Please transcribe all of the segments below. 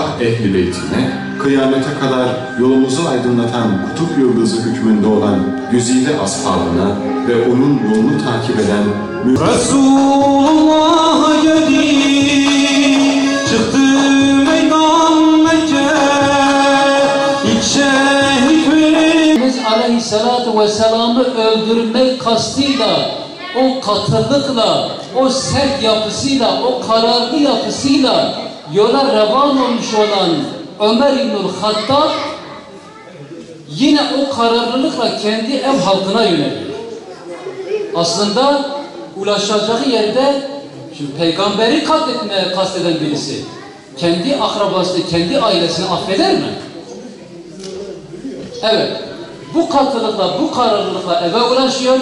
Allah ehli beytine, kıyamete kadar yolumuzu aydınlatan kutup yıldızı hükmünde olan güzide ashabına ve onun yolunu takip eden Resulullah'a gelip çıktı meydan Mekke, ilk şehit verimiz Aleyhisselatü Vesselam'ı öldürmek kastıyla, o katılıkla, o sert yapısıyla, o kararlı yapısıyla yola revan olmuş olan Ömer İbnül Hattab yine o kararlılıkla kendi ev halkına yöneliyor. Aslında ulaşacağı yerde, şimdi peygamberi katletmeye kasteden birisi kendi akrabasını, kendi ailesini affeder mi? Evet, bu katılıkla, bu kararlılıkla eve ulaşıyor.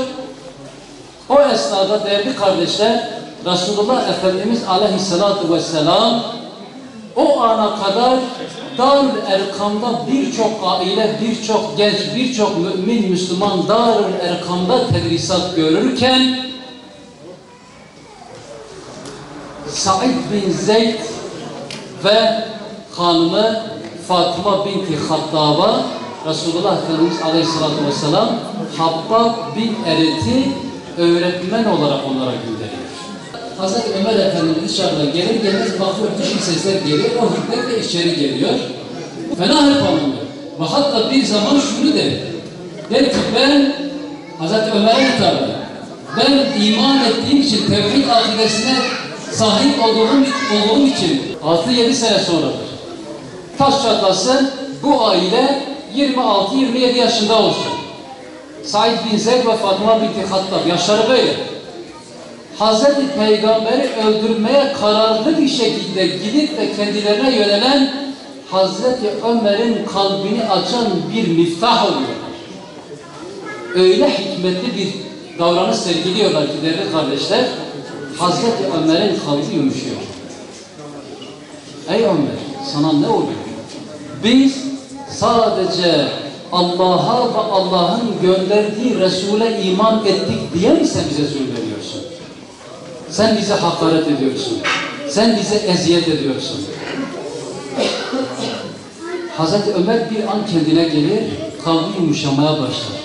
O esnada değerli kardeşler, Resulullah Efendimiz Aleyhisselatü Vesselam o ana kadar Darül Erkam'da birçok aile, birçok genç, birçok mümin, Müslüman Darül Erkam'da tedrisat görürken Said bin Zeyd ve hanımı Fatıma binti Hattab'a Resulullah Efendimiz Aleyhisselatü Vesselam Habbab bin Eret'i öğretmen olarak onlara gönderiyor. Hazreti Ömer Efendimiz dışarıda gelir gelmez bakıyor dışarı sesler geliyor, o hikmetle içeri geliyor. Fena hırpalanıyor. Ve hatta bir zaman şunu der ki ben Hazreti Ömer'e hitap eder. Ben iman ettiğim için, tevhid akidesine sahip olduğum için 6-7 sene sonradır. Taş çatlasın bu aile 26-27 yaşında olsun. Said bin Zeyd ve Fatıma binti Hattab yaşları böyle. Hazreti Peygamber'i öldürmeye kararlı bir şekilde gidip de kendilerine yönelen Hazreti Ömer'in kalbini açan bir miftah oluyorlar. Öyle hikmetli bir davranış sergiliyorlar ki değerli kardeşler, Hazreti Ömer'in kalbi yumuşuyor. Ey Ömer, sana ne oluyor? Biz sadece Allah'a ve Allah'ın gönderdiği Resul'e iman ettik diye mi sen bize söylüyorsun? Sen bize hakaret ediyorsun. Sen bize eziyet ediyorsun. Hazreti Ömer bir an kendine gelir, kalbi yumuşamaya başlar.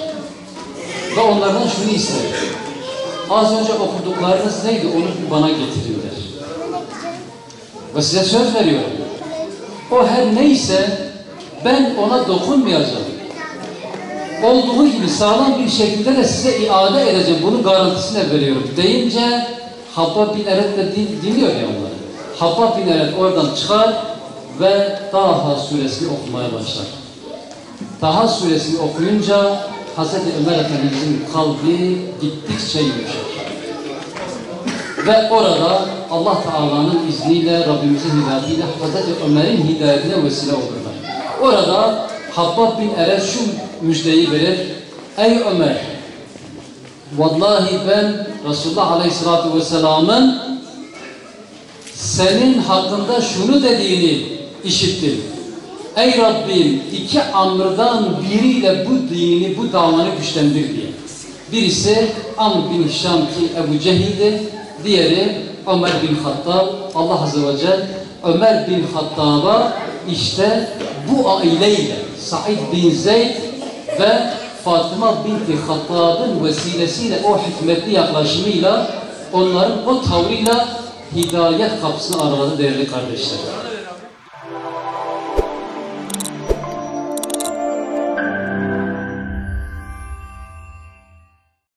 Ve onlardan şunu ister. Az önce okuduklarınız neydi? Onu bir bana getirin der. Ve size söz veriyorum. O her neyse ben ona dokunmayacağım. Olduğu gibi sağlam bir şekilde de size iade edeceğim. Bunun garantisini veriyorum. Deyince Habbab bin Eret de dinliyor ya onları. Habbab bin Eret oradan çıkar ve Taha suresini okumaya başlar. Taha suresini okuyunca Hazreti Ömer Efendimiz'in kalbi gittikçe yumuşar. Ve orada Allah Teala'nın izniyle, Rabbimizin hidayetiyle Hazreti Ömer'in hidayetine vesile olurlar. Orada Habbab bin Eret şu müjdeyi verir. Ey Ömer! Vallahi ben Resulullah Aleyhisselatü Vesselam'ın senin hakkında şunu dediğini işittim. Ey Rabbim, iki amrdan biriyle bu dini, bu davanı güçlendir diye. Birisi Amr bin Hişam ki Ebu Cehil'di. Diğeri Ömer bin Hattab. Allah Azze ve Celle Ömer bin Hattab'a işte bu aileyle Said bin Zeyd ve Fatıma binti Hattab'ın vesilesiyle o hikmetli yaklaşımıyla onların o tavrıyla hidayet kapısını araladı değerli kardeşler.